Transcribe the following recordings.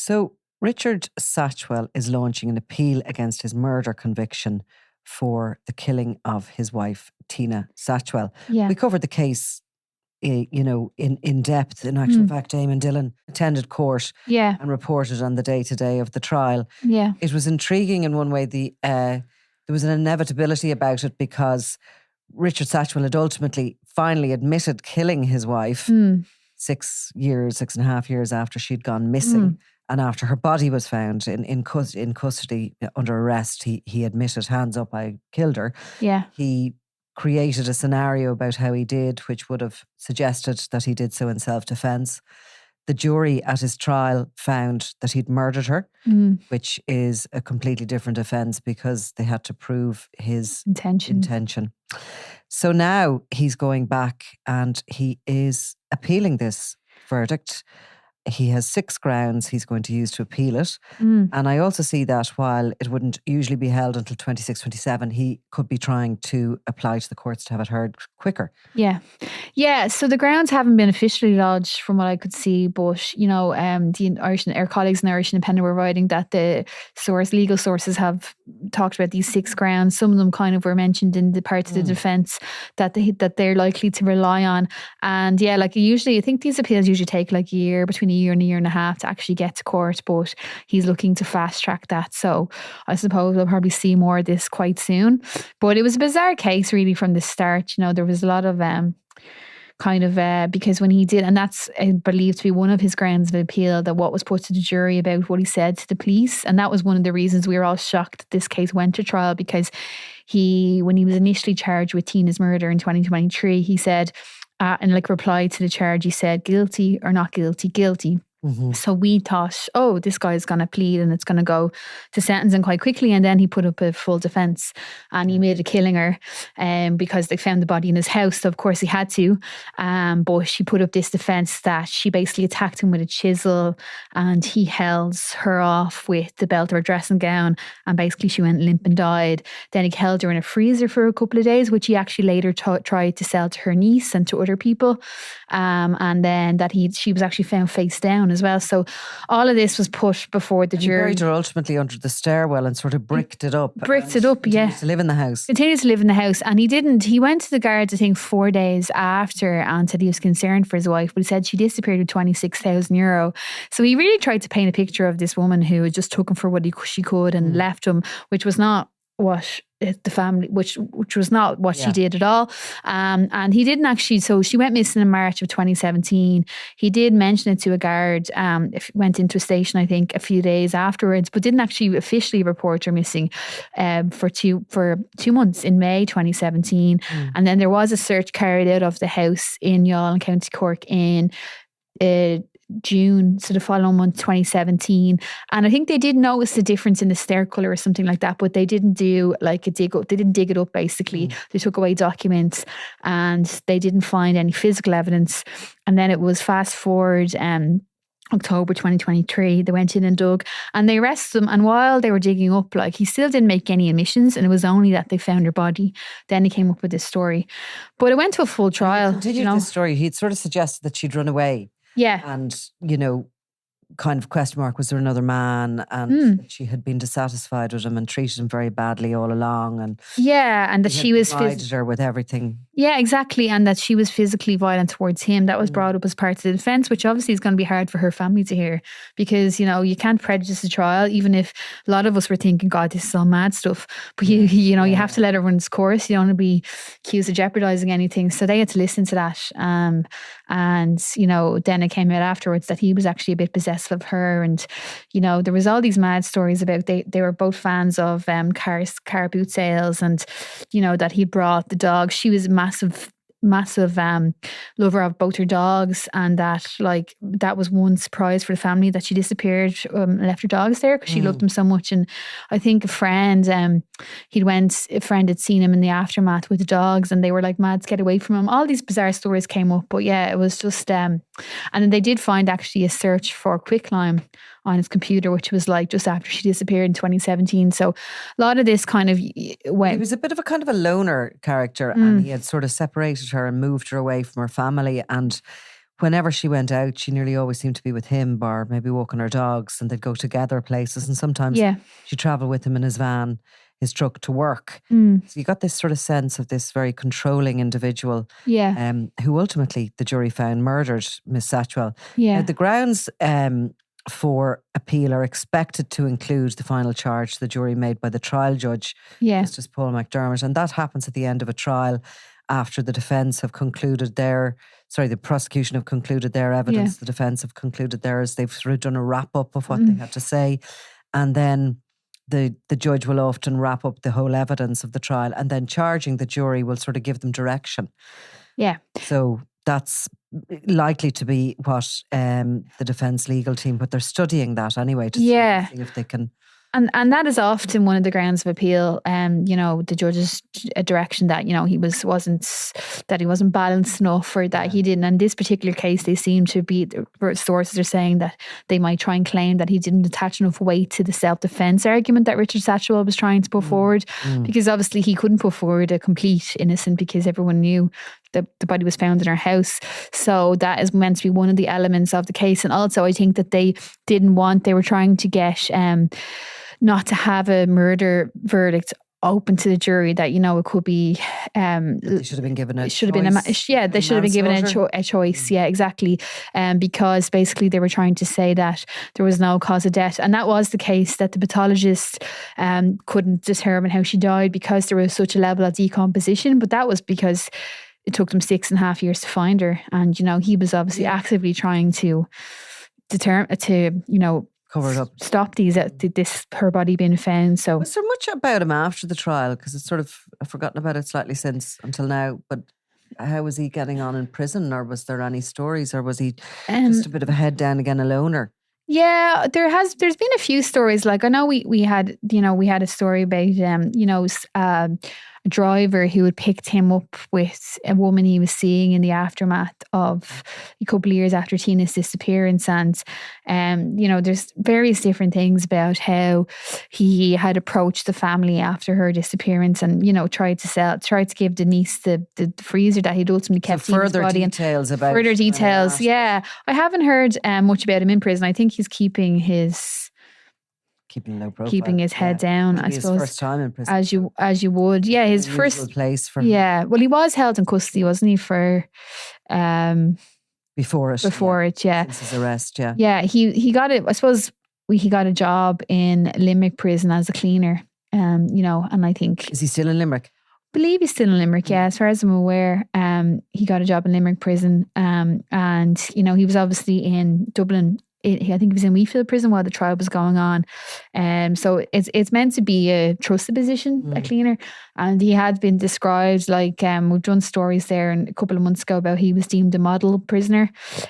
So Richard Satchwell is launching an appeal against his murder conviction for the killing of his wife, Tina Satchwell. Yeah. We covered the case, in depth. In actual fact, Eamon Dillon attended court Yeah. and reported on the day-to-day of the trial. Yeah. It was intriguing in one way. There was an inevitability about it because Richard Satchwell had ultimately finally admitted killing his wife 6 years, 6.5 years after she'd gone missing. And after her body was found in custody under arrest, he admitted, hands up, I killed her. Yeah. He created a scenario about how he did, which would have suggested that he did so in self-defense. The jury at his trial found that he'd murdered her, which is a completely different offence because they had to prove his intention. So now he's going back and he is appealing this verdict. He has 6 grounds he's going to use to appeal it. And I also see that while it wouldn't usually be held until 26-27, he could be trying to apply to the courts to have it heard quicker. Yeah. Yeah. So the grounds haven't been officially lodged from what I could see, but, our colleagues in the Irish Independent were writing that the legal sources have talked about these 6 grounds. Some of them kind of were mentioned in the parts of the defence that they're likely to rely on. And yeah, usually I think these appeals usually take a year, between a year and a year and a half to actually get to court, but he's looking to fast track that. So I suppose we'll probably see more of this quite soon. But it was a bizarre case really from the start. There was a lot of because when he did, and that's believed to be one of his grounds of appeal, that what was put to the jury about what he said to the police. And that was one of the reasons we were all shocked that this case went to trial, because when he was initially charged with Tina's murder in 2023, he said, reply to the charge, he said, guilty or not guilty, guilty. So we thought, this guy's going to plead and it's going to go to sentencing quite quickly. And then he put up a full defence and he made a killing her because they found the body in his house. So of course he had to. But she put up this defence that she basically attacked him with a chisel and he held her off with the belt of her dressing gown, and basically she went limp and died. Then he held her in a freezer for a couple of days, which he actually later tried to sell to her niece and to other people. And then that she was actually found face down as well. So all of this was put before the jury. He buried her ultimately under the stairwell and sort of bricked it up. Yeah. To live in the house. Continued to live in the house. And he went to the guards, I think, 4 days after, and said he was concerned for his wife, but he said she disappeared with €26,000. So he really tried to paint a picture of this woman who had just took him for what she could and left him, which was not what the family, which was not what she did at all. And he didn't actually, so she went missing in March of 2017. He did mention it to a guard, went into a station, I think, a few days afterwards, but didn't actually officially report her missing for 2 months in May 2017. And then there was a search carried out of the house in Youghal in County Cork in June, so the following month, 2017. And I think they did notice the difference in the stair colour or something like that, but they didn't do a dig up. They didn't dig it up, basically. They took away documents and they didn't find any physical evidence. And then it was fast forward October 2023, they went in and dug and they arrested him. And while they were digging up, he still didn't make any admissions, and it was only that they found her body. Then he came up with this story. But it went to a full trial. This story, he'd sort of suggested that she'd run away. Yeah. And, kind of question mark, was there another man? And that she had been dissatisfied with him and treated him very badly all along. And and that she was provided her with everything. Yeah, exactly. And that she was physically violent towards him. That was brought up as part of the defence, which obviously is going to be hard for her family to hear, because, you can't prejudice a trial, even if a lot of us were thinking, God, this is all mad stuff. But you have to let her run its course. You don't want to be accused of jeopardising anything. So they had to listen to that. And, then it came out afterwards that he was actually a bit possessive of her. And, there was all these mad stories about they were both fans of car boot sales, and, that he brought the dog. She was massive lover of both her dogs, and that was one surprise for the family, that she disappeared and left her dogs there because she loved them so much. And I think a friend had seen him in the aftermath with the dogs, and they were like mad to get away from him. All these bizarre stories came up, but yeah, it was just and then they did find actually a search for quicklime on his computer, which was just after she disappeared in 2017. So a lot of this kind of went. He was a bit of a kind of a loner character, and he had sort of separated her and moved her away from her family. And whenever she went out, she nearly always seemed to be with him, bar maybe walking her dogs, and they'd go together places. And sometimes she'd travel with him in his van, his truck to work. So you got this sort of sense of this very controlling individual who ultimately the jury found murdered Miss Satchwell. Now, the grounds for appeal are expected to include the final charge the jury made by the trial judge, Justice Paul McDermott. And that happens at the end of a trial after the defence have concluded the prosecution have concluded their evidence, the defence have concluded theirs. They've sort of done a wrap up of what they had to say. And then the judge will often wrap up the whole evidence of the trial, and then charging the jury will sort of give them direction. Yeah. So that's likely to be what the defence legal team, but they're studying that anyway to see if they can. And that is often one of the grounds of appeal. The judge's direction that he wasn't balanced enough, or that he didn't. In this particular case, they seem to be, the sources are saying that they might try and claim that he didn't attach enough weight to the self-defence argument that Richard Satchwell was trying to put forward, because obviously he couldn't put forward a complete innocent, because everyone knew the body was found in her house. So that is meant to be one of the elements of the case. And also I think that they were trying to get not to have a murder verdict open to the jury, that it could be they should have been given a choice. They should have been given a choice. Exactly. Because basically they were trying to say that there was no cause of death, and that was the case, that the pathologist couldn't determine how she died because there was such a level of decomposition. But that was because it took them 6.5 years to find her, and he was obviously actively trying to cover it up, stop her body being found. So was there much about him after the trial? Because it's sort of, I've forgotten about it slightly since until now. But how was he getting on in prison, or was there any stories, or was he just a bit of a head down again, a loner? Yeah, there's been a few stories. Like I know we had a story about a driver who had picked him up with a woman he was seeing in the aftermath of a couple of years after Tina's disappearance. And, there's various different things about how he had approached the family after her disappearance and, tried to give Denise the freezer that he'd ultimately kept in his body. Further details. Yeah. I haven't heard much about him in prison. I think he's keeping low profile, keeping his head down. Maybe I suppose his first time in prison, as you would. Yeah, his first place for him. Yeah, well, he was held in custody, wasn't he, for before it. Yeah, since his arrest. Yeah, yeah. He got it. I suppose he got a job in Limerick prison as a cleaner. And I think, is he still in Limerick? I believe he's still in Limerick. Yeah, as far as I'm aware, he got a job in Limerick prison. And he was obviously in Dublin. I think he was in Wheatfield prison while the trial was going on. So it's meant to be a trusted position, a cleaner. And he had been described like, we've done stories there a couple of months ago about he was deemed a model prisoner.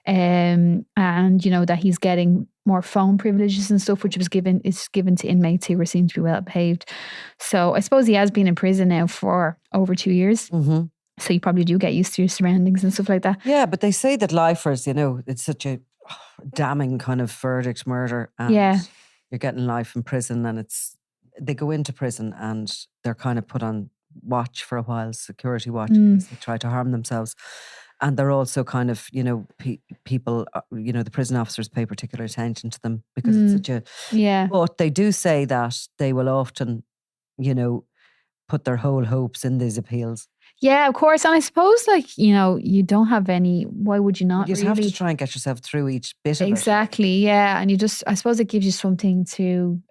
And that he's getting more phone privileges and stuff, which is given to inmates who seem to be well behaved. So I suppose he has been in prison now for over 2 years. Mm-hmm. So you probably do get used to your surroundings and stuff like that. Yeah, but they say that lifers, it's such a damning kind of verdict, murder, and you're getting life in prison, and they go into prison and they're kind of put on watch for a while, security watch, because they try to harm themselves. And they're also kind of, people, the prison officers pay particular attention to them because it's such a... Yeah. But they do say that they will often, put their whole hopes in these appeals. Yeah, of course. And I suppose, you don't have any... Why would you not? You just have to try and get yourself through each bit of it. Exactly, yeah. And I suppose it gives you something to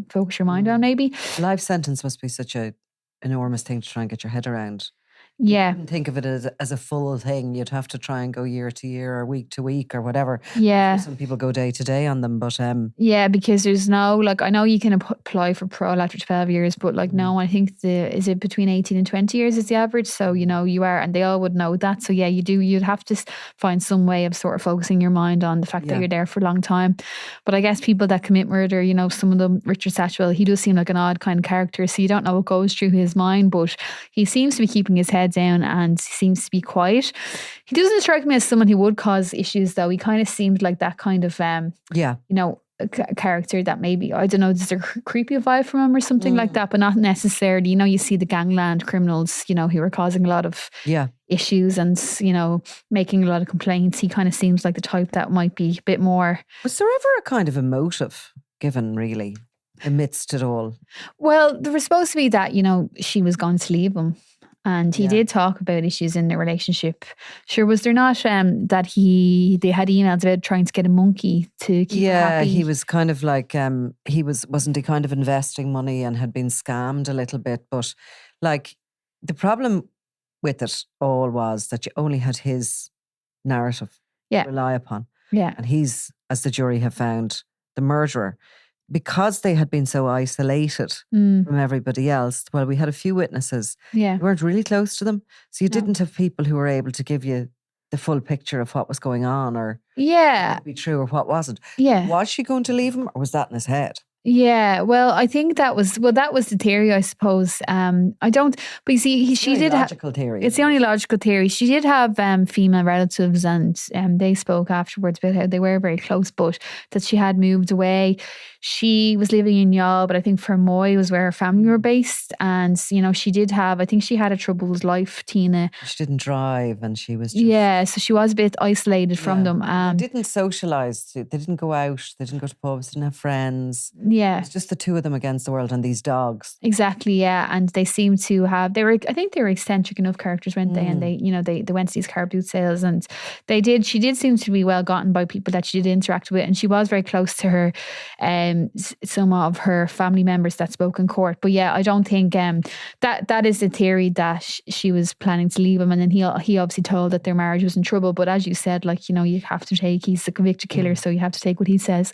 focus your mind on, maybe. Life sentence must be such an enormous thing to try and get your head around. Yeah. You wouldn't think of it as a full thing. You'd have to try and go year to year or week to week or whatever. Yeah. Some people go day to day on them, but... Yeah, because there's no... I know you can apply for parole after 12 years, but no, I think is it between 18 and 20 years is the average? So, you are, and they all would know that. So, yeah, you'd have to find some way of sort of focusing your mind on the fact that you're there for a long time. But I guess people that commit murder, some of them, Richard Satchwell, he does seem like an odd kind of character. So you don't know what goes through his mind, but he seems to be keeping his head down and seems to be quiet. He doesn't strike me as someone who would cause issues, though. He kind of seemed like that kind of character that maybe, I don't know, there's a creepy vibe from him or something like that, but not necessarily. You see the gangland criminals, who are causing a lot of issues and, making a lot of complaints. He kind of seems like the type that might be a bit more. Was there ever a kind of a motive given, really, amidst it all? Well, there was supposed to be that, she was going to leave him. And he did talk about issues in their relationship. Sure, was there not that they had emails about trying to get a monkey to keep her happy? Yeah, he was kind of like, wasn't he kind of investing money and had been scammed a little bit? But like the problem with it all was that you only had his narrative to rely upon. Yeah. And he's, as the jury have found, the murderer. Because they had been so isolated from everybody else, well, we had a few witnesses. Yeah. You weren't really close to them. So you didn't have people who were able to give you the full picture of what was going on or what be true or what wasn't. Yeah. Was she going to leave him or was that in his head? Yeah, well, I think that was the theory, I suppose. I don't, but you see, she did have logical theory. It's the only logical theory. She did have female relatives, and they spoke afterwards about how they were very close, but that she had moved away. She was living in Youghal, but I think Fermoy was where her family were based, and she did have. I think she had a troubled life, Tina. She didn't drive, and she was just, so she was a bit isolated from them. They didn't socialise. They didn't go out. They didn't go to pubs. They didn't have friends. Yeah. It's just the two of them against the world and these dogs. Exactly, yeah. And they seem to have, I think they were eccentric enough characters, weren't they? And they went to these car boot sales, and she did seem to be well gotten by people that she did interact with, and she was very close to her, some of her family members that spoke in court. But yeah, I don't think that is the theory that she was planning to leave him, and then he obviously told that their marriage was in trouble. But as you said, you have to take, he's the convicted killer, so you have to take what he says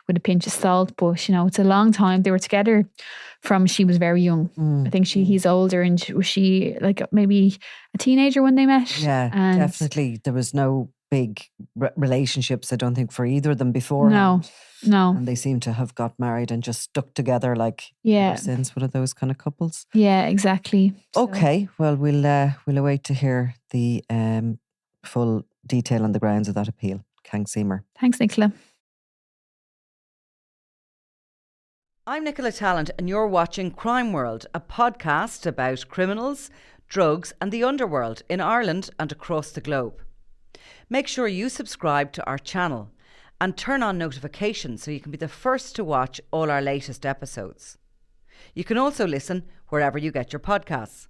with a pinch of salt. But it's a long time. They were together from she was very young. I think he's older, and was she like maybe a teenager when they met? Yeah, and definitely. There was no big relationships, I don't think, for either of them before. No. And they seem to have got married and just stuck together ever since. One of those kind of couples. Yeah, exactly. Okay, well, we'll await to hear the full detail on the grounds of that appeal. Thanks, Eimear. Thanks, Nicola. I'm Nicola Tallant, and you're watching Crime World, a podcast about criminals, drugs and the underworld in Ireland and across the globe. Make sure you subscribe to our channel and turn on notifications so you can be the first to watch all our latest episodes. You can also listen wherever you get your podcasts.